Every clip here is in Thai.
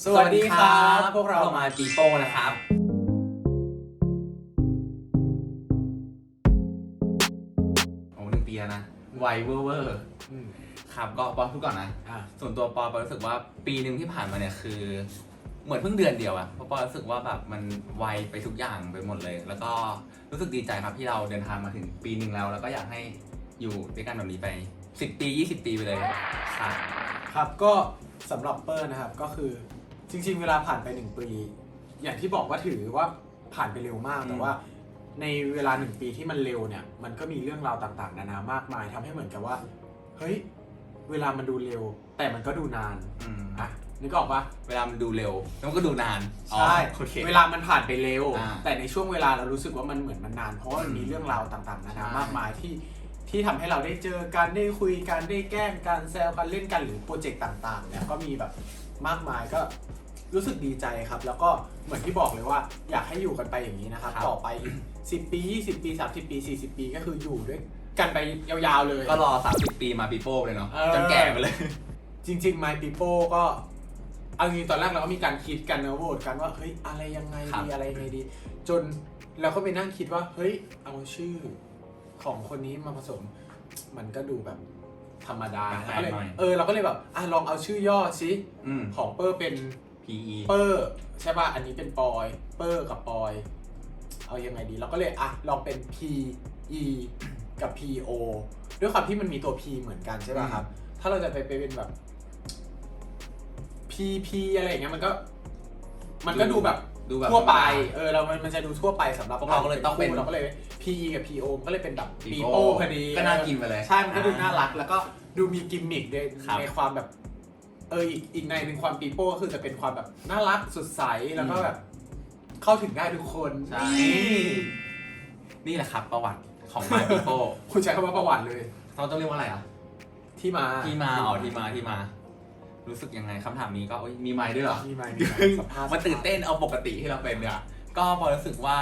สวัสดีครับพวกเรามาปีโป้นะครับโอ้1 ปีแล้วนะไวเวอร์ครับก็ปอพูดก่อนนะส่วนตัวปอรู้สึกว่าปีหนึ่งที่ผ่านมาเนี่ยคือเหมือนเพิ่งเดือนเดียวอะเพราะปอรู้สึกว่าแบบมันไวไปทุกอย่างไปหมดเลยแล้วก็รู้สึกดีใจครับที่เราเดินทางมาถึงปีหนึ่งแล้วก็อยากให้อยู่ด้วยกันแบบนี้ไป10 ปี20 ปีไปเลยครับก็สำหรับเปิ้ลนะครับก็คือจริงๆเวลาผ่านไป1 ปีอย่างที่บอกว่าถือว่าผ่านไปเร็วมากแต่ว่าในเวลา1 ปีที่มันเร็วเนี่ยมันก็มีเรื่องราวต่างๆนานามากมายทำให้เหมือนกับว่าเฮ้ยเวลามันดูเร็วแต่มันก็ดูนานนึกออกปะเวลามันดูเร็วแล้วมันก็ดูนานใช่เวลามันผ่านไปเร็วแต่ในช่วงเวลาเรารู้สึกว่ามันเหมือนมันนานเพราะว่ามันมีเรื่องราวต่างๆนานามากมายที่ทำให้เราได้เจอกันได้คุยกันได้แกล้งกันแซวกันเล่นกันหรือโปรเจกต์ต่างๆเนี่ยก็มีแบบมากมายก็รู้สึกดีใจครับแล้วก็เหมือนที่บอกเลยว่าอยากให้อยู่กันไปอย่างนี้นะครับต่อไปอีก10 ปี20 ปี30 ปี40 ปีก็คืออยู่ด้วยกันไปยาวๆเลยก็รอ30 ปีมาปีโป้เลยเนาะจนแก่ไปเลยจริงๆ My People ก็เอาจริงตอนแรกเราก็มีการคิดกันนะโหวตกันว่าเฮ้ยอะไรยังไงดีอะไรยังไงดีจนเราก็ไปนั่งคิดว่าเฮ้ยเอาชื่อของคนนี้มาผสมมันก็ดูแบบธรรมดาก็เลยเราก็เลยแบบลองเอาชื่อย่อซิของเปอร์เป็น PE เปอร์ใช่ป่ะอันนี้เป็นปอยเปอร์กับปอยเอายังไงดีเราก็เลยลองเป็น PE กับ PO ด้วยความที่มันมีตัว P เหมือนกันใช่ป่ะครับถ้าเราจะไปเป็นแบบ PP อะไรอย่างเงี้ยมันก็ดูแบบทั่วไปมันจะดูทั่วไปสำหรับเราก็เลยต้องเป็นเราก็เลย PE กับ PO ก็เลยเป็นแบบ PO พอดีก็น่ากินไปเลยใช่มันก็ดูน่ารักแล้วก็ดูมีกิมมิคในความแบบอีกในหนึ่งความปีโป้ก็คือจะเป็นความแบบน่ารักสดใสแล้วก็แบบเข้าถึงได้ทุกคนนี่แหละครับประวัติของ My People คุณใช้คำว่าประวัติเลยเราต้องเรียกว่าอะไรอ่ะที่มารู้สึกยังไงคำถามนี้ก็มีไมค์ด้วยเหรอมีไมค์มาตื่นเต้นเอาปกติที่เราเป็นเนี่ยก็พอรู้สึกว่า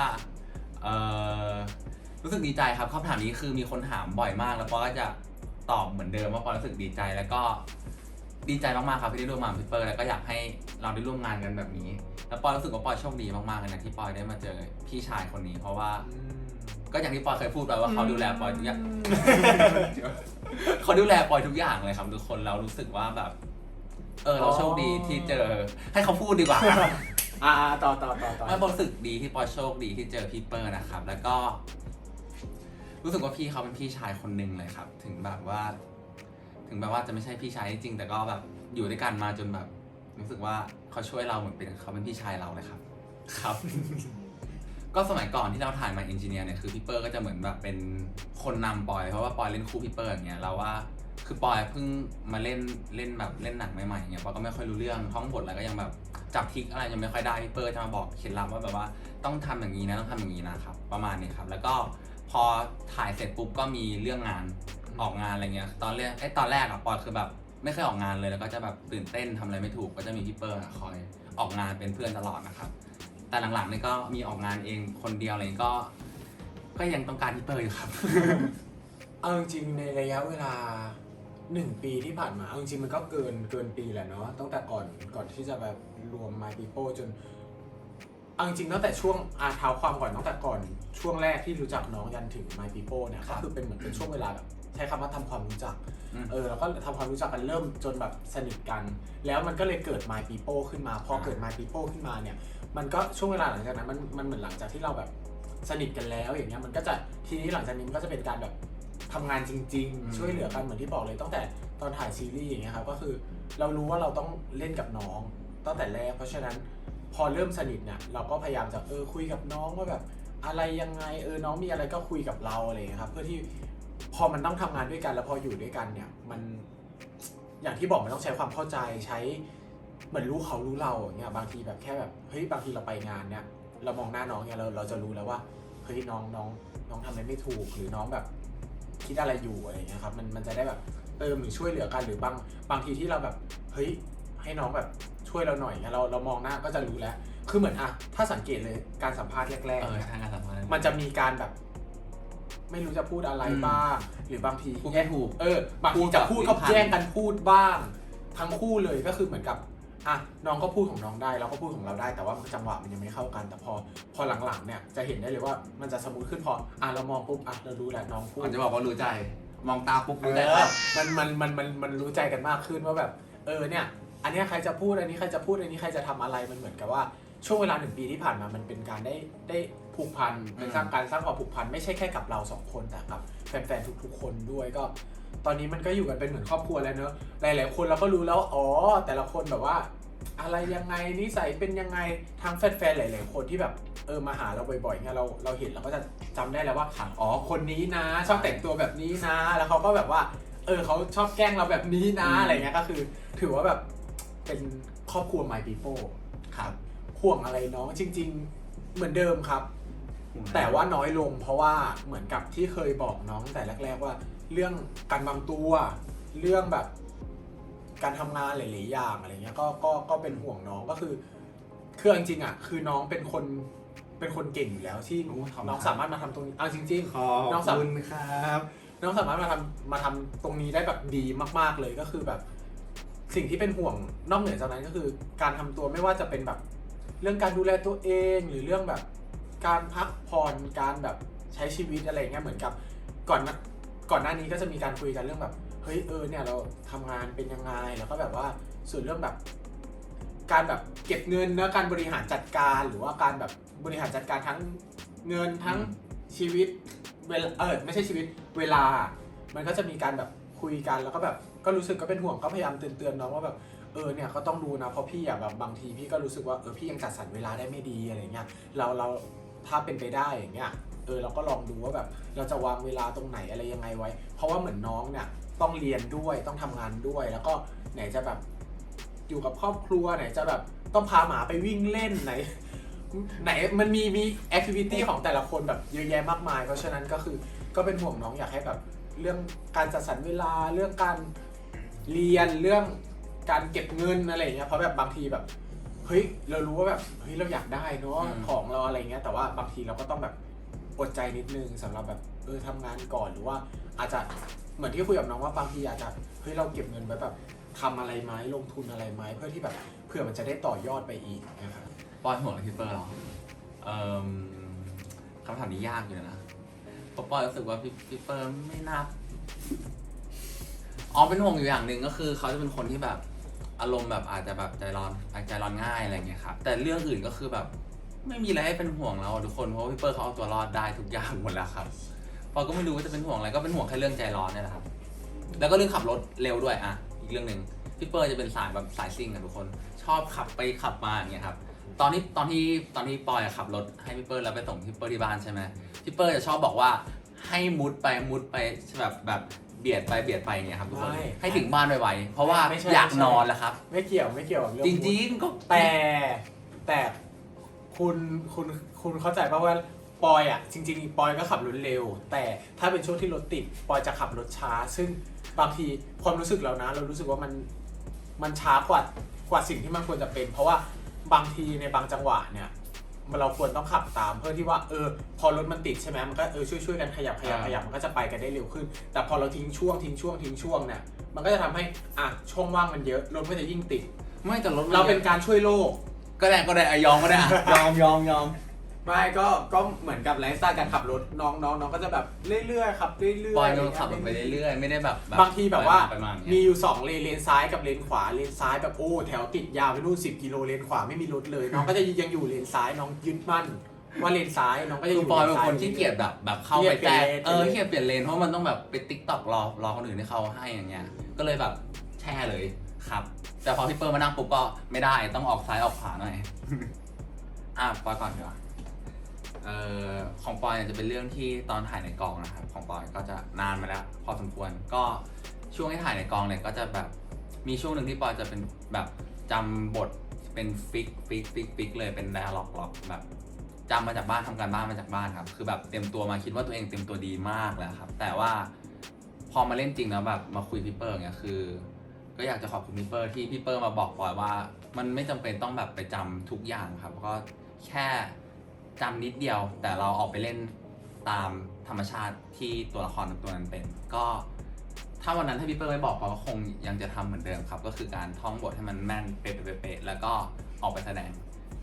รู้สึกดีใจครับคำถามนี้คือมีคนถามบ่อยมากแล้วปอก็จะตอบเหมือนเดิมว่าปอรู้สึกดีใจแล้วก็ดีใจมากๆครับที่ได้ร่วมงานพิเปอร์แล้วก็อยากให้เราได้ร่วมงานกันแบบนี้แล้วปอรู้สึกว่าปอโชคดีมากๆเลยนะที่ปอได้มาเจอพี่ชายคนนี้เพราะว่าก็อย่างที่ปอเคยพูดไปว่าเขาดูแลปอทุกอย่างเขาดูแลปอทุกอย่างเลยครับทุกคนเรารู้สึกว่าแบบเราโชคดีที่เจอให้เขาพูดดีกว่าต่อไม่รู้สึกดีที่ปอโชคดีที่เจอพี่เปอร์นะครับแล้วก็รู้สึกว่าพี่เขาเป็นพี่ชายคนหนึ่งเลยครับถึงแบบว่าจะไม่ใช่พี่ชายจริงแต่ก็แบบอยู่ด้วยกันมาจนแบบรู้สึกว่าเขาช่วยเราเหมือนเขาเป็นพี่ชายเราเลยครับ ก็สมัยก่อนที่เราถ่ายมาเอนจิเนียร์เนี่ยคือพี่เปอร์ก็จะเหมือนแบบเป็นคนนำปอยเพราะว่าปอยเล่นคู่พี่เปอร์อย่างเงี้ยเราว่าคือปอยเพิ่งมาเล่นแบบเล่นหนังใหม่ๆเงี้ยปอยก็ไม่ค่อยรู้เรื่องท่องบทอะไรก็ยังแบบจับทิกอะไรยังไม่ค่อยได้พี่เปอร์จะมาบอกเคล็ดลับว่าแบบว่าต้องทำอย่างนี้นะต้องทำอย่างนี้นะครับประมาณนี้ครับแล้วก็พอถ่ายเสร็จปุ๊บก็มีเรื่องงานออกงานอะไรเงี้ยตอนแรกอะปอยคือแบบไม่เคยออกงานเลยแล้วก็จะแบบตื่นเต้นทำอะไรไม่ถูกก็จะมีพี่เปอร์คอยออกงานเป็นเพื่อนตลอดนะครับแต่หลังๆนี่ก็มีออกงานเองคนเดียวอะไรก็ยังต้องการพี่เปอร์อยู่ครับ เอาจริงในระยะเวลา1 ปีที่ผ่านมาเอาจริงมันก็เกินปีแหละเนาะตั้งแต่ก่อนที่จะแบบรวม My People จนเอาจริงตั้งแต่ช่วงเท้าความก่อนตั้งแต่ก่อนช่วงแรกที่รู้จักน้องยันถึง My People เนี่ยก็คือเป็นเหมือนเป็นช่วงเวลาแบบใช้คำว่าทำความรู้จักแล้วก็ทำความรู้จักกันเริ่มจนแบบสนิทกันแล้วมันก็เลยเกิด My People ขึ้นมาพอเกิด My People ขึ้นมาเนี่ยมันก็ช่วงเวลาหลังจากนั้นมันเหมือนหลังจากที่เราแบบสนิทกันแล้วอย่างเงี้ยมันก็จะทีนี้หลังจากนี้มันก็จะเป็นการแบบทำงานจริงๆช่วยเหลือกันเหมือนที่บอกเลยตั้งแต่ตอนถ่ายซีรีส์อย่างเงี้ยครับก็คือเรารู้ว่าเราต้องเล่นกับน้องตั้งแต่แรกเพราะฉะนั้นพอเริ่มสนิทเนี่ยเราก็พยายามจะคุยกับน้องว่าแบบอะไรยังไงน้องมีอะไรก็คุยกับเราอะไรอย่างเงี้ยครับเพื่อที่พอมันต้องทำงานด้วยกันแล้วพออยู่ด้วยกันเนี่ยมันอย่างที่บอกมันต้องใช้ความเข้าใจใช้เหมือนรู้เขารู้เราอย่างเงี้ยบางทีแบบแค่แบบเฮ้ยบางทีเราไปงานเนี่ยเรามองหน้าน้องเนี่ยเราจะรู้แล้วว่าเฮ้ยน้องทำอะไรไม่ถูกหรือน้องแบบคิดอะไรอยู่อะไรเงี้ยครับมันจะได้แบบหรือช่วยเหลือกันหรือบางทีที่เราแบบเฮ้ยให้น้องแบบช่วยเราหน่อยเนี่ยเรามองหน้าก็จะรู้แล้วคือเหมือนถ้าสังเกตเลยการสัมภาษณ์แรกๆมันจะมีการแบบไม่รู้จะพูดอะไรบ้างหรือบางทีพูดไม่ถูกบางทีจะพูดก็แย่งกันพูดบ้างทั้งคู่เลยก็คือเหมือนกับ อ่ะน้องก็พูดของน้องได้เราก็พูดของเราได้แต่ว่าจังหวะมันยังไม่เข้ากันแต่พอหลังๆเนี่ยจะเห็นได้เลยว่ามันจะสมูทขึ้นพอเรามองปุ๊บเรารู้แหละน้องพูด มันจะบอกว่ารู้ใจมองตาปุ๊บ เอ รู้ใจ อ ครับ มันรู้ใจกันมากขึ้นว่าแบบเนี่ยอันเนี้ยใครจะพูดอันนี้ใครจะพูดอันนี้ใครจะทำอะไรมันเหมือนกับว่าช่วงเวลา1 ปีที่ผ่านมามันเป็นการได้ผูกพันเป็นการสร้างความผูกพันไม่ใช่แค่กับเรา2 คนแต่กับแฟนๆทุกๆคนด้วยก็ ตอนนี้มันก็อยู่กันเป็นเหมือนครอบครัวแล้วเนอะหลายๆคนเราก็รู้แล้วอ๋อแต่ละคนแบบว่า อะไรยังไงนิสัยเป็นยังไงทางแฟนๆหลายๆคนที่แบบมาหาเราบ่อยๆเงี้ยเราเห็นเราก็จะจำได้แล้วว่าอ๋อคนนี้นะชอบแต่งตัวแบบนี้นะแล้วเขาก็แบบว่าเขาชอบแกล้งเราแบบนี้นะอะไรเงี้ยก็คือถือว่าแบบเป็นครอบครัว My People ครับ ห่วงอะไรน้องจริงๆเหมือนเดิมครับ แต่ว่าน้อยลงเพราะว่าเหมือนกับที่เคยบอกน้องตั้งแต่แรกๆว่า เรื่องการวางตัวเรื่องแบบการทำงานหลายๆอย่างอะไรเงี้ยก็เป็นห่วงน้องก็คือจริงๆอ่ะคือน้องเป็นคนเก่งอยู่แล้วที่น้องสามารถมาทำตรงนี้จริง ขอบคุณครับ น้องสามารถมาทำตรงนี้ได้แบบดีมากๆเลยก็คือแบบสิ่งที่เป็นห่วงนอกเหนือจากนั้นก็คือการทำตัวไม่ว่าจะเป็นแบบเรื่องการดูแลตัวเองหรือเรื่องแบบการพักผ่อนการแบบใช้ชีวิตอะไรเงี้ยเหมือนกับก่อนหน้านี้ก็จะมีการคุยกันเรื่องแบบเฮ้ยเนี่ยเราทำงานเป็นยังไงแล้วก็แบบว่าส่วนเรื่องแบบการแบบเก็บเงินนะการบริหารจัดการหรือว่าการแบบบริหารจัดการทั้งเงินทั้งชีวิตเวลาไม่ใช่ชีวิตเวลามันก็จะมีการแบบคุยกันแล้วก็แบบก็รู้สึกก็เป็นห่วงก็พยายามเตือนน้องว่าแบบเนี่ยก็ต้องดูนะเพราะพี่อะแบบบางทีพี่ก็รู้สึกว่าพี่ยังจัดสรรเวลาได้ไม่ดีอะไรเงี้ยเราถ้าเป็นไปได้อย่างเงี้ยเราก็ลองดูว่าแบบเราจะวางเวลาตรงไหนอะไรยังไงไว้เพราะว่าเหมือนน้องเนี่ยต้องเรียนด้วยต้องทำงานด้วยแล้วก็ไหนจะแบบอยู่กับครอบครัวไหนจะแบบต้องพาหมาไปวิ่งเล่นไหนมันมีแอคทิวิตี้ของแต่ละคนแบบเยอะแยะมากมายเพราะฉะนั้นก็คือก็เป็นห่วงน้องอยากให้แบบเรื่องการจัดสรรเวลาเรื่องการเรียนเรื่องการเก็บเงินอะไรอย่างเงี้ยเพราะแบบบางทีแบบเฮ้ยเรารู้ว่าแบบเฮ้ยเราอยากได้เนาะของเราอะไรเงี้ยแต่ว่าบางทีเราก็ต้องแบบอดใจนิดนึงสำหรับแบบทำงานก่อนหรือว่าอาจจะเหมือนที่คุยกับน้องว่าบางทีอาจจะเฮ้ยเราเก็บเงินไว้แบบทำอะไรไหมลงทุนอะไรไหมเพื่อที่แบบเผื่อมันจะได้ต่อยอดไปอีกนะครับ ปอยห่วงอะไรพี่เปอร์หรอคำถามนี้ยากอยู่นะเพราะปอยรู้สึกว่าพี่เปอร์ไม่น่าเป็นห่วงอยู่อย่างหนึ่งก็คือเขาจะเป็นคนที่แบบอารมณ์แบบอาจจะแบบใจร้อนง่ายอะไรเงี้ยครับแต่เรื่องอื่นก็คือแบบไม่มีอะไรให้เป็นห่วงแล้วทุกคนเพราะว่าพี่เปอร์เขาเอาตัวรอดได้ทุกอย่างหมดแล้วครับปอยก็ไม่รู้ว่าจะเป็นห่วงอะไรก็เป็นห่วงแค่เรื่องใจร้อนนี่แหละครับแล้วก็เรื่องขับรถเร็วด้วยอีกเรื่องหนึ่งพี่เปอร์จะเป็นสายแบบสายซิ่งอะทุกคนชอบขับไปขับมาอย่างเงี้ยครับตอนที่ปอยขับรถให้พี่เปอร์แล้วไปส่งพี่เปอร์ที่บ้านใช่ไหมพี่เปอร์จะชอบบอกว่าให้มุดไปแบบเบียดไปอย่างเงี้ยครับทุกคนให้ถึงบ้านไวๆเพราะว่าอยากนอนแล้วครับ ไม่เกี่ยวกับเรื่อง จริงๆก็ แต่คุณเข้าใจป่ะว่าปอยจริงๆปอยก็ขับรถเร็วแต่ถ้าเป็นช่วงที่รถติดปอยจะขับรถช้าซึ่งบางทีความรู้สึกเรานะเรารู้สึกว่ามันช้ากว่าสิ่งที่มันควรจะเป็นเพราะว่าบางทีในบางจังหวะเนี่ยเราควรต้องขับตามเพื่อที่ว่าพอรถมันติดใช่ไหมมันก็ช่วยกันขยับมันก็จะไปกันได้เร็วขึ้นแต่พอเราทิ้งช่วงเนี่ยมันก็จะทำให้ช่องว่างมันเยอะรถก็จะยิ่งติด ไม่แต่รถเราเป็นการช่วยโลก ก็ได้ยอมก็ได้ยอม ไม่ก็เหมือนกับไลฟ์สไตล์การขับรถน้องก็จะแบบเรื่อยๆขับเรื่อยๆ ปล่อยมันขับไปเรื่อยๆไม่ได้แบบ บางทีแบบว่า ไปมา มีอยู่2เลนซ้ายกับเลนขวาเลนซ้ายแบบแถวติดยาวไปนู่น10 กิโลเลนขวาไม่มีรถเลยน้องก็จะยังอยู่เลนซ้ายน้องยึดมั่นว่าเลนซ้ายน้องก็จะอ คือยู่ ปอยเป็นคนที่เกียจแบบเข้าไปแทรกเกียจเปลี่ยนเลนเพราะมันต้องแบบไปติ๊กต็อกรอคนอื่นที่เขาให้อย่างเงี้ยก็เลยแบบแช่เลยครับแต่พอพี่เปิ้ลมานั่งปุ๊บก็ไม่ได้ต้องออกซ้ายออกขวาหน่อย ปอยก่อนดีกว่าของปอยเนี่ยจะเป็นเรื่องที่ตอนถ่ายในกองนะครับของปอยก็จะนานมาแล้วพอสมควรก็ช่วงที่ถ่ายในกองเนี่ยก็จะแบบมีช่วงหนึ่งที่ปอยจะเป็นแบบจำบทเป็นฟิกเลยเป็นไดอะล็อกแบบจำมาจากบ้านทำการบ้านมาจากบ้านครับคือแบบเตรียมตัวมาคิดว่าตัวเองเตรียมตัวดีมากแล้วครับแต่ว่าพอมาเล่นจริงแล้วแบบมาคุยพี่เปิ้ลเนี่ยคือก็อยากจะขอบคุณพี่เปิ้ลที่พี่เปิ้ลมาบอกปอยว่ามันไม่จำเป็นต้องแบบไปจำทุกอย่างครับก็แค่จำนิดเดียวแต่เราออกไปเล่นตามธรรมชาติที่ตัวละครตัวนั้นเป็นก็ ถ้าวันนั้นถ้าพี่เปิ้ลไม่บอกปอก็คงยังจะทำเหมือนเดิมครับ ก็คือการท่องบทให้มันแม่นเป๊ะๆแล้วก็ออกไปแสดง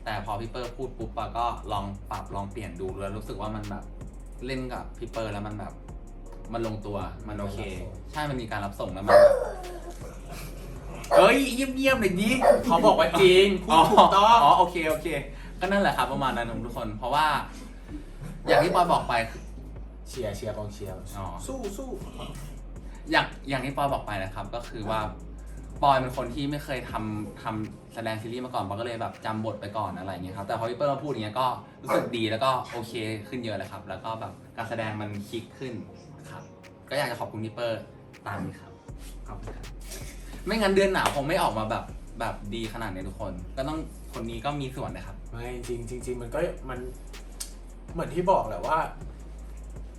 แต่พอพี่เปิ้ลพูดปุ๊บปอก็ลองปรับลองเปลี่ยนดูแล้วรู้สึกว่ามันแบบเล่นกับพี่เปิ้ลแล้วมันแบบมันลงตัวมันโอเค ใช่มันมีการรับส่งแล้วมันแบบเฮ้ยเยี่ยมๆหน่อยดิ เขาบอกว่าจริงพูดถูกต้อง โอเคก็นั่นแหละครับประมาณนั้นทุกคน เพราะว่าอย่างที่ปอยบอกไป เชียร์กองเชียร์ อ๋อ สู้ อย่างที่ปอยบอกไปนะครับ ก็คือว่าปอยเป็นคนที่ไม่เคยทำแสดงซีรีส์มาก่อนปอยก็เลยแบบจำบทไปก่อนอะไรอย่างเงี้ยครับแต่พอพี่เปิ้ลมาพูดอย่างเงี้ยก็รู้สึกดีแล้วก็โอเคขึ้นเยอะเลยครับ แล้วก็แบบการแสดงมันคลิกขึ้นครับ ก็อยากจะขอบคุณพี่เปิ้ลตามนี้ครับ ขอบคุณครับ ไม่งั้นเดือนหนาวคงไม่ออกมาแบบดีขนาดนี้ทุกคน ก็ต้องคนนี้ก็มีส่วนนะครับ ไม่จริงมันก็มันเหมือนที่บอกแหละว่า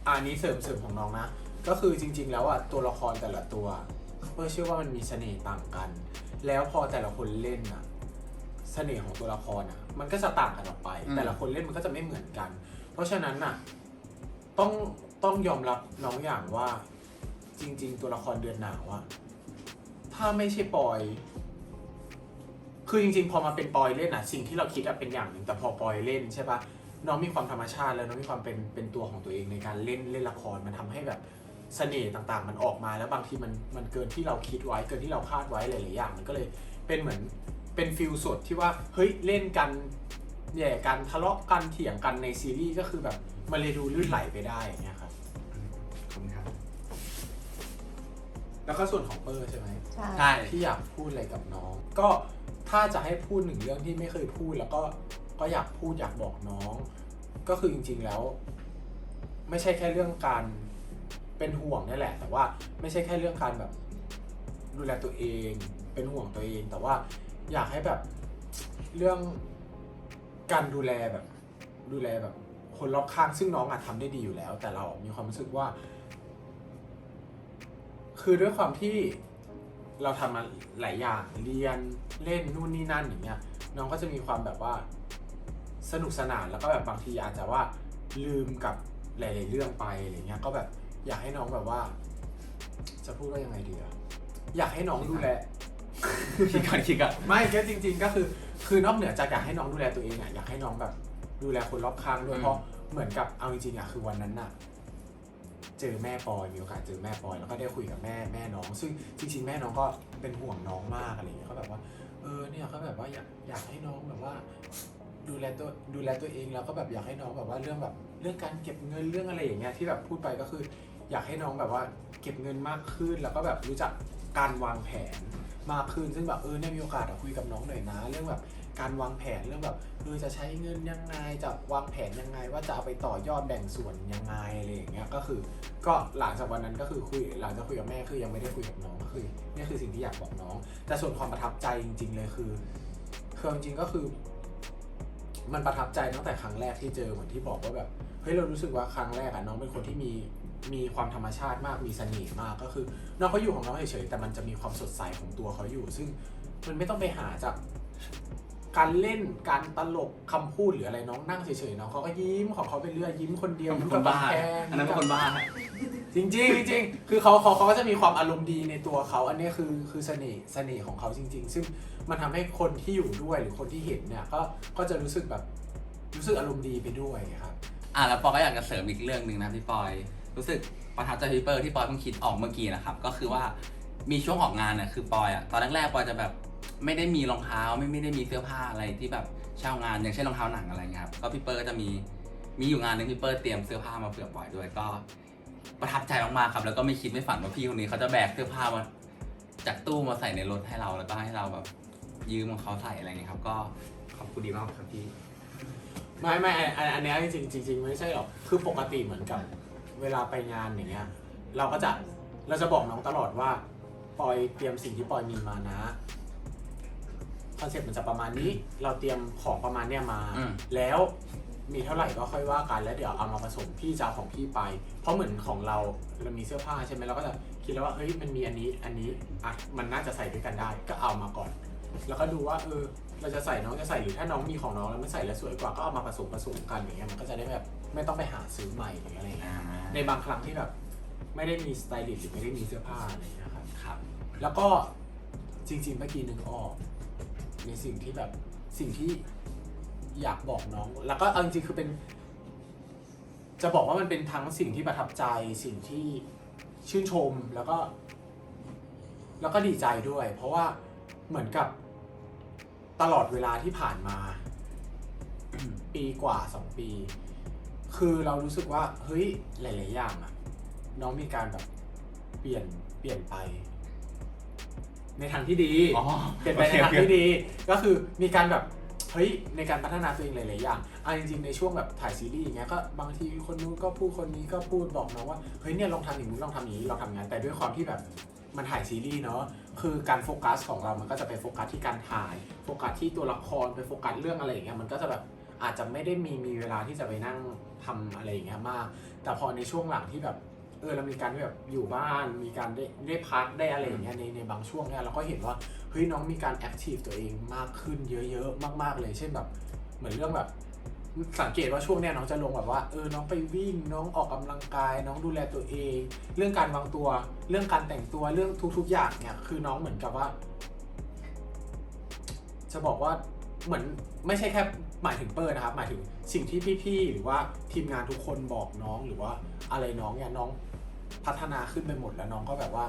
อันนี้เสริมของน้องนะก็คือจริง ๆ แล้วอ่ะตัวละครแต่ละตัวเพื่อเชื่อว่ามันมีเสน่ห์ต่างกัน แล้วพอแต่ละคนเล่นอ่ะเสน่ห์ของตัวละครอ่ะมันก็จะต่างกันออกไป แต่ละคนเล่นมันก็จะไม่เหมือนกัน เพราะฉะนั้นน่ะต้องยอมรับน้องอย่างว่าจริง ๆ ตัวละครเดือนหนาวอ่ะถ้าไม่ใช่ปอยคือจริงๆพอมาเป็นปอยเล่นอ่ะสิ่งที่เราคิดอะเป็นอย่างหนึ่งแต่พอปอยเล่นใช่ปะน้องมีความธรรมชาติแล้วน้องมีความเป็นตัวของตัวเองในการเล่นละครมันทำให้แบบเสน่ห์ต่างๆมันออกมาแล้วบางทีมันเกินที่เราคิดไว้เกินที่เราคาดไว้หลายๆอย่างมันก็เลยเป็นเหมือนเป็นฟิลสดที่ว่าเฮ้ยเล่นกันแย่กันทะเลาะกันเถียงกันในซีรีส์ก็คือแบบมันเลยดูลื่นไหลไปได้อย่างเงี้ยครับ ขอบคุณครับ แล้วก็ส่วนของเปอร์ใช่ไหม ใช่ ที่อยากพูดอะไรกับน้อง ก็ถ้าจะให้พูดหนึ่งเรื่องที่ไม่เคยพูดแล้วก็อยากพูดอยากบอกน้อง ก็คือจริงๆแล้ว ไม่ใช่แค่เรื่องการเป็นห่วงนี่แหละ แต่ว่าไม่ใช่แค่เรื่องการแบบดูแลตัวเองเป็นห่วงตัวเอง แต่ว่าอยากให้แบบเรื่องการดูแลแบบคนรอบข้างซึ่งน้องอาจทำได้ดีอยู่แล้ว แต่เรามีความรู้สึกว่า คือด้วยความที่เราทำมาหลายอย่างเรียนเล่นนู่นนี่นั่นอย่างเงี้ยน้องก็จะมีความแบบว่าสนุกสนานแล้วก็แบบบางทีอาจจะว่าลืมกับหลายๆเรื่องไปอะไรเงี้ยก็แบบอยากให้น้องแบบว่า จะพูดว่ายังไงดีอะอยากให้น้องดูแล คิดก่อน ไม่แค่จริง ๆ ก็คือนอกเหนือจากอยากให้น้องดูแลตัวเองอะอยากให้น้องแบบดูแลคนรอบข้างด้วยเพราะเหมือนกับเอาจริงๆอะคือวันนั้นอะเจอแม่ปอยมีโอกาสเจอแม่ปอยแล้วก็ได้คุยกับแม่น้อง ซึ่งจริงๆแม่น้องก็เป็นห่วงน้องมากอะไรอย่างเงี้ยเขาแบบว่าเนี่ยเขาแบบว่าอยากให้น้องแบบว่าดูแลตัวเองแล้วก็แบบอยากให้น้องแบบว่าเรื่องการเก็บเงินเรื่องอะไรอย่างเงี้ยที่แบบพูดไปก็คืออยากให้น้องแบบว่าเก็บเงินมากขึ้นแล้วก็แบบรู้จักการวางแผนมากขึ้นซึ่งแบบเนี่ยมีโอกาสคุยกับน้องหน่อยนะเรื่องแบบการวางแผนเรื่องแบบจะใช้เงินยังไงจะวางแผนยังไงว่าจะเอาไปต่อยอดแบ่งส่วนยังไงอะไรอย่างเงี้ยก็หลังจากวันนั้นก็คือหลังจากคุยกับแม่คือยังไม่ได้คุยกับน้องก็คือนี่คือสิ่งที่อยากบอกน้องแต่ส่วนความประทับใจจริงๆเลยคือจริงๆก็คือมันประทับใจตั้งแต่ครั้งแรกที่เจอเหมือนที่บอกว่าแบบเฮ้ยเรารู้สึกว่าครั้งแรกอะน้องเป็นคนที่มีความธรรมชาติมากมีเสน่ห์มากก็คือน้องเขาอยู่ของน้องเฉยๆแต่มันจะมีความสดใสของตัวเขาอยู่ซึ่งมันไม่ต้องไปหาจากการเล่นการตลกคำพูดหรืออะไรน้องนั่งเฉยๆน้องเขาก็ยิ้มของเขาไปเรื่อยยิ้มคนเดียว เป็นคนบ้าอันนั้นเป็นคนบ้า จริงคือเขาก็จะมีความอารมณ์ดีในตัวเขาอันนี้คือเสน่ห์ของเขาจริงๆซึ่งมันทำให้คนที่อยู่ด้วยหรือคนที่เห็นเนี่ยก็จะรู้สึกอารมณ์ดีไปด้วยครับ แล้วปอยก็อยากจะเสริมอีกเรื่องหนึ่งนะพี่ปอยรู้สึกประทับใจพี่เปิ้ลที่ปอยเพิ่งคิดออกเมื่อกี้นะครับก็คือว่ามีช่วงออกงานน่ะคือปอยตอนแรกๆปอยจะแบบไม่ได้มีรองเท้าไม่ได้มีเสื้อผ้าอะไรที่แบบเช่างานอย่างเช่นรองเท้าหนังอะไรเงี้ยครับก็พี่เปิ้ลก็จะมีอยู่งานนึงพี่เปิ้ลเตรียมเสื้อผ้ามาเผื่อปอยด้วยก็ประทับใจมากๆครับแล้วก็ไม่คิดไม่ฝันว่าพี่คนนี้เขาจะแบกเสื้อผ้ามาจากตู้มาใส่ในรถให้เราแล้วก็ให้เราแบบยืมของเขาใส่อะไรเงี้ยครับก็ขอบคุณดีมากครับพี่ไม่อันนี้จริงไม่ใช่หรอกคือปกติเหมือนกับเวลาไปงานอย่างเงี้ยเราจะบอกน้องตลอดว่าปอยเตรียมสิ่งที่ปอยมีมานะคอนเซ็ปต์มันจะประมาณนี้เราเตรียมของประมาณเนี้ยมาแล้วมีเท่าไหร่ก็ค่อยว่ากันแล้วเดี๋ยวเอามาผสมพี่จะเอาของพี่ไปเพราะเหมือนของเรามีเสื้อผ้าใช่ไหมเราก็จะคิดแล้วว่าเฮ้ยมันมีอันนี้อ่ะมันน่าจะใส่ด้วยกันได้ก็เอามาก่อนแล้วก็ดูว่าเราจะใส่น้องจะใส่หรือถ้าน้องมีของน้องแล้วมันใส่แล้วสวยกว่าก็เอามาผสมกันอย่างเงี้ยมันก็จะได้แบบไม่ต้องไปหาซื้อใหม่หรืออะไรอย่างเงี้ยในบางครั้งที่แบบ ไม่ได้มีสไตลิสต์หรือไม่ได้มีเสื้อผ้าอะไรอย่างเงี้ยครับ ครับ แล้วก็จริงๆเมื่อกี้นึกออกในสิ่งที่อยากบอกน้อง แล้วก็เอาจริงๆคือเป็นจะบอกว่ามันเป็นทั้งสิ่งที่ประทับใจสิ่งที่ชื่นชมแล้วก็ดีใจด้วย เพราะว่าเหมือนกับตลอดเวลาที่ผ่านมา ปีกว่า2 ปี คือเรารู้สึกว่าเฮ้ยหลายๆอย่างอะน้องมีการแบบเปลี่ยนไป ในทางที่ดี อ๋อ เปลี่ยนไปในทางที่ดี ก็คือมีการแบบเฮ้ยในการพัฒนาตัวเองหลายๆอย่างจริงๆในช่วงแบบถ่ายซีรีส์อย่างเงี้ยก็บางทีคนนู้นก็พูดคนนี้ก็พูดบอกน้องว่าเฮ้ยเนี่ยลองทำอย่างนี้ลองทำอย่างนี้ลองทำงานแต่ด้วยความที่แบบมันถ่ายซีรีส์เนาะคือการโฟกัสของเรามันก็จะไปโฟกัสที่การถ่ายโฟกัสที่ตัวละครไปโฟกัสเรื่องอะไรอย่างเงี้ยมันก็จะแบบอาจจะไม่ได้มีเวลาที่จะไปนั่งทำอะไรอย่างเงี้ยมากแต่พอในช่วงหลังที่แบบเรามีการแบบอยู่บ้านมีการได้พักได้อะไรอย่างเงี้ยในบางช่วงเนี่ยเราก็เห็นว่าเฮ้ยน้องมีการแอคทีฟตัวเองมากขึ้นเยอะๆมากๆเลยเช่นแบบเหมือนเรื่องแบบสังเกตว่าช่วงเนี้ยน้องจะลงแบบว่าน้องไปวิ่งน้องออกกำลังกายน้องดูแลตัวเองเรื่องการวางตัวเรื่องการแต่งตัวเรื่องทุกๆอย่างเนี่ยคือน้องเหมือนกับว่าจะบอกว่าเหมือนไม่ใช่แค่หมายถึงเปิร์นะครับหมายถึงสิ่งที่พี่ๆหรือว่าทีมงานทุกคนบอกน้องหรือว่าอะไรน้องเนี่ยน้องพัฒนาขึ้นไปหมดแล้วน้องก็แบบว่า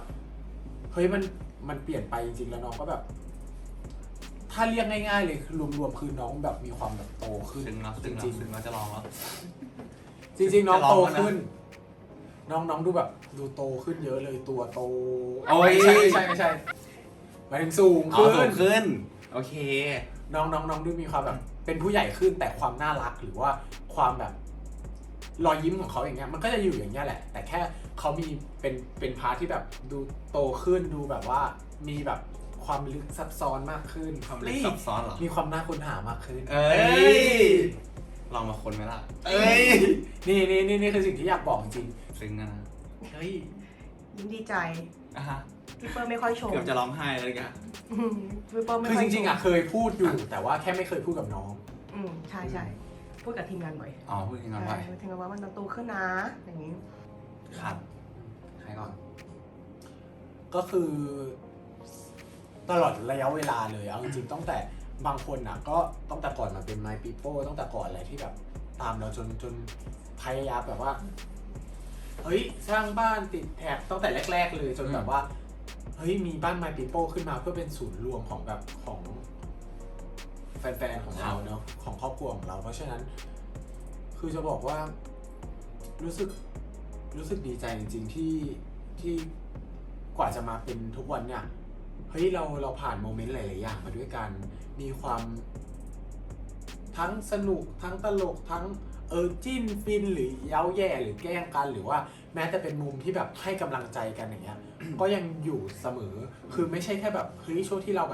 เฮ้ยมันเปลี่ยนไปจริงๆแล้วน้องก็แบบถ้าเรียกง่ายๆเลยคือรวมๆคือน้องแบบมีความแบบโตขึ้น ซึ่งเราจะลองแล้ว จริงๆน้องโต จะลองแล้วนะ ขึ้นน้องดูแบบดูโตขึ้นเยอะเลยตัวโต โอ้ย ไม่ใช่หมายถึงสูง เอา ขึ้ สู น งขึ้น โอเค น้องดูมีความแบบเป็นผู้ใหญ่ขึ้นแต่ความน่ารักหรือว่าความแบบรอยยิ้มของเขาอย่างเงี้ยมันก็จะอยู่อย่างเงี้ยแหละ แต่แค่เขามีเป็นพาร์ทที่แบบดูโตขึ้นดูแบบว่ามีแบบความลึกซับซ้อนมากขึ้น ความลึกซับซ้อนเหรอ มีความน่าค้นหามากขึ้น เอ้ย ลองมาค้นไหมล่ะ เอ้ย นี่คือสิ่งที่อยากบอกจริง ซึ้งอะนะ ๆเฮ้ย ยิ้มดีใจ อ่ะฮะ พี่เปิ้ลไม่ค่อยชม เกือบจะร้องไห้เลยกัน พี่เปิ้ลไม่ คือ ค่อ จ ยชม ริงๆอ่ะเคยพูดอยู่แต่ว่าแค่ไม่เคยพูดกับน้อง ใช่ใช่พูดกับทีมงานบ่อย อ๋อ พูดถึงกันไว้ ใช่ทีมงานว่ามันโตขึ้นนะอย่างนี้ ครับ ใครก่อน ก็คือตลอดระยะเวลาเลยเอาจริงๆตั้งแต่บางคนอ่ะก็ตั้งแต่ก่อนมาเป็น My People ตั้งแต่ก่อนอะไรที่แบบตามเราจนพยายามแบบว่าเฮ้ยสร้างบ้านติดแท็กตั้งแต่แรกๆเลยจนแบบว่าเฮ้ยมีบ้าน My People ขึ้นมาเพื่อเป็นศูนย์รวมของแบบของแฟนๆของเราเนาะของครอบครัวของเราเพราะฉะนั้นคือจะบอกว่ารู้สึกดีใจจริงๆที่กว่าจะมาเป็นทุกวันเนี่ยเฮ้ยเราผ่านโมเมนต์หลายๆอย่างมาด้วยกันมีความทั้งสนุกทั้งตลกทั้งจิ้นฟินหรือเย้าแย่หรือแกล้งกันหรือว่าแม้แต่เป็นมุมที่แบบให้กำลังใจกันอย่างเงี้ย ก็ยังอยู่เสมอคือไม่ใช่แค่แบบเฮ้ยช่วงที่เรา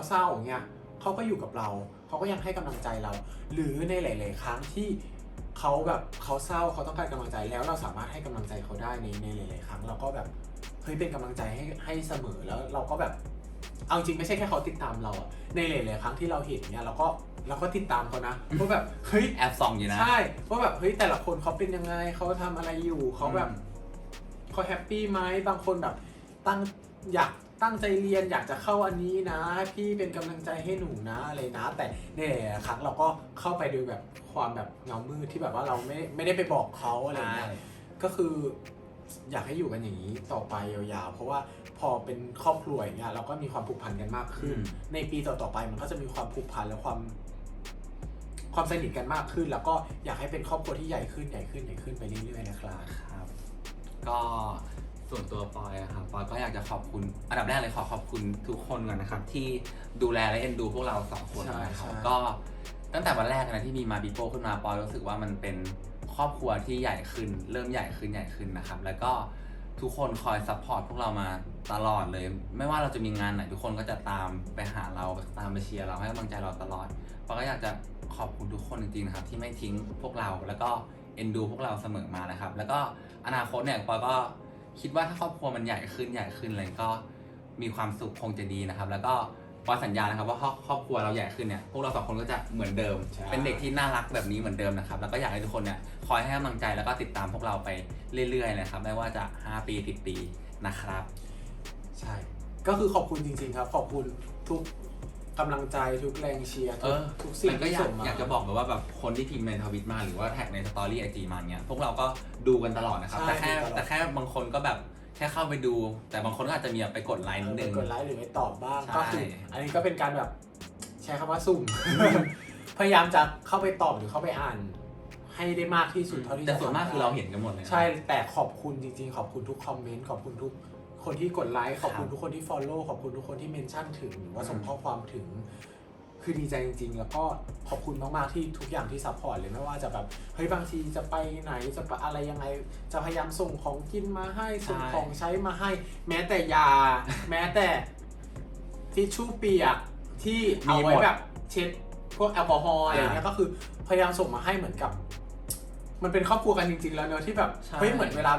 เศร้าอย่างเงี้ยเขาก็อยู่กับเราเขาก็ยังให้กำลังใจเรา หรือในหลาย ๆ ครั้งที่เขาแบบเขาเศร้าเขาต้องการกำลังใจแล้วเราสามารถให้กำลังใจเขาได้ในหลาย ๆ ครั้งเราก็แบบเฮ้ยเป็นกำลังใจให้เสมอแล้วเราก็แบบเอาจริงไม่ใช่แค่เขาติดตามเราอะในหลาย ๆ ครั้งที่เราเห็นเนี่ยเราก็ติดตามเขานะเพราะแบบเฮ้ย แอบส่องอยู่นะ ใช่ว่าแบบเฮ้ยแต่ละคนเขาเป็นยังไงเขาทำอะไรอยู่เขาแบบเขาแฮปปี้ไหมบางคนแบบอยากตั้งใจเรียนอยากจะเข้าอันนี้นะพี่เป็นกำลังใจให้หนูนะอะไรนะแต่ในหลายๆครั้งเราก็เข้าไปโดยแบบความแบบเงามืดที่แบบว่าเราไม่ได้ไปบอกเขาอะไรเงี้ยก็คืออยากให้อยู่กันอย่างนี้ต่อไปยาวๆเพราะว่าพอเป็นครอบครัวอย่างเงี้ยเราก็มีความผูกพันกันมากขึ้น ในปีต่อๆไปมันก็จะมีความผูกพันและความสนิทกันมากขึ้น แล้วก็อยากให้เป็นครอบครัวที่ใหญ่ขึ้นไปเรื่อยๆนะครับ ครับ ก็ส่วนตัวปอยนะครับปอยก็อยากจะขอบคุณอันดับแรกเลยขอบคุณทุกคนก่อนนะครับที่ดูแลและเอ็นดูพวกเรา2 คนนะครับก็ตั้งแต่วันแรกนะที่มีมาบิโป้ขึ้นมาปอยรู้สึกว่ามันเป็นครอบครัวที่ใหญ่ขึ้นเริ่มใหญ่ขึ้นนะครับแล้วก็ทุกคนคอยซัพพอร์ตพวกเรามาตลอดเลยไม่ว่าเราจะมีงานไหนทุกคนก็จะตามไปหาเราตามไปเชียร์เราให้กำลังใจเราตลอดปอยก็อยากจะขอบคุณทุกคนจริงๆนะครับที่ไม่ทิ้งพวกเราแล้วก็เอ็นดูพวกเราเสมอมานะครับแล้วก็อนาคตเนี่ยปอยก็คิดว่าถ้าครอบครัวมันใหญ่ขึ้นอะไรก็มีความสุขคงจะดีนะครับแล้วก็ ปอยสัญญานะครับว่าครอบครัวเราใหญ่ขึ้นเนี่ยพวกเรา2คนก็จะเหมือนเดิม ใช่ เป็นเด็กที่น่ารักแบบนี้เหมือนเดิมนะครับแล้วก็อยากให้ทุกคนเนี่ยคอยให้กำลังใจแล้วก็ติดตามพวกเราไปเรื่อยๆนะครับไม่ว่าจะ5 ปี10 ปีนะครับ ใช่ ก็คือขอบคุณจริงๆครับ ขอบคุณทุกกำลังใจทุกแรงเชียร์ทุกสิ่ง มันก็ ที่ อยาก ส่งมา อยากจะบอกแบบว่าแบบคนที่พิมพ์ในทวิตมาหรือว่าแท็กในสตอรี่ไอจีมาเนี่ยพวกเราก็ดูกันตลอดนะครับ ใช่ แต่แค่บางคนก็แบบแค่เข้าไปดู แต่บางคนก็อาจจะมีไปกดไลค์นิดนึง กดไลค์หรือไม่ตอบบ้าง ใช่ ก็คืออันนี้ก็เป็นการแบบใช้คำว่าสุ่ม พยายามจะเข้าไปตอบหรือเข้าไปอ่าน ให้ได้มากที่สุดเท่าที่ แต่ส่วนมาก จะทำ คือเราเห็นกันหมดเลยนะ ใช่แต่ขอบคุณจริงๆ ขอบคุณทุกคอมเมนต์ขอบคุณทุกคนที่กดไลค์ขอบคุณทุกคนที่ follow ขอบคุณทุกคนที่เมนชั่นถึงหรือว่าส่งข้อความถึง คือดีใจจริงๆ แล้วก็ขอบคุณมากๆที่ทุกอย่างที่ซัพพอร์ตเลยไม่ว่าจะแบบเฮ้ยบางทีจะไปไหนจะไปอะไรยังไงจะพยายามส่งของกินมาให้ส่งของใช้มาให้ แม้แต่ยา แม้แต่ทิชชู่เปียกที่เอาไว้แบบเช็ดพวกแอลกอฮอล์อะไรเงี้ยก็คือพยายามส่งมาให้เหมือนกับ มันเป็นครอบครัวกันจริงๆแล้วเนอะที่แบบเฮ้ยเหมือนเวลา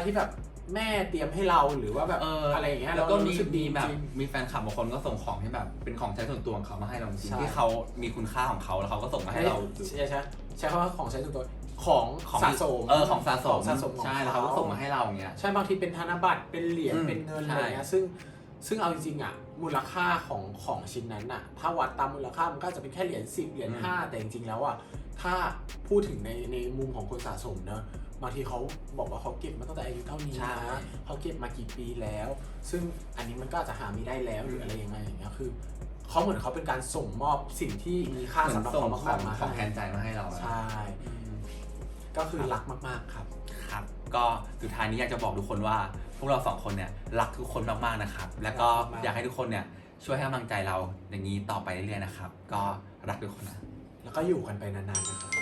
ที่แบบแม่เตรียมให้เราหรือว่าแบบอะไรอย่างเงี้ย แล้วก็ เรา มี รู้สึกดี แบบ จริง มีแฟนคลับบางคนก็ส่งของที่แบบเป็นของใช้ส่วนตัวของเขามาให้เราจริง ใช่ ๆที่เขามีคุณค่าของเขาแล้วเขาก็ส่งมาให้เรา ใช้คำว่าของใช้ส่วนตัวของสะสม ของสะสม ของ ใช่แล้วเขาก็ส่งมาให้เราอย่างเงี้ย ใช่บางทีเป็นธนบัตรเป็นเหรียญ อืม เป็นเงิน ใช่ อะไรเงี้ยซึ่งเอาจริงๆอ่ะมูลค่าของชิ้นนั้นอ่ะถ้าวัดตามมูลค่ามันก็จะเป็นแค่เหรียญ10เหรียญ5แต่จริงๆแล้วอ่ะถ้าพูดถึงในมุมของคนสะสมเนอะบางทีเขาบอกว่าเขาเก็บมาตั้งแต่อายุเท่านี้นะเขาเก็บมากี่ปีแล้ว ซึ่งอันนี้มันก็อาจจะหาไม่ได้แล้วหรืออะไรยังไงอย่างเงี้ยคือเขาเหมือนเขาเป็นการส่งมอบสิ่งที่มีค่า เหมือ สำหรับ นส่ง เขา ข มา อง มา ของแทนใจมาให้เราอะ ใช่ ก็คือรักมากๆครับ ครับก็สุดท้ายนี้อยากจะบอกทุกคนว่าพวกเรา2 คนเนี่ยรักทุกคนมากๆนะครับแล้วก็ รักมากๆ อยากให้ทุกคนเนี่ยช่วยให้กำลังใจเราอย่างนี้ต่อไปเรื่อยๆนะครับก็รักทุกคนนะ แล้วก็อยู่กันไปนานๆนะครับ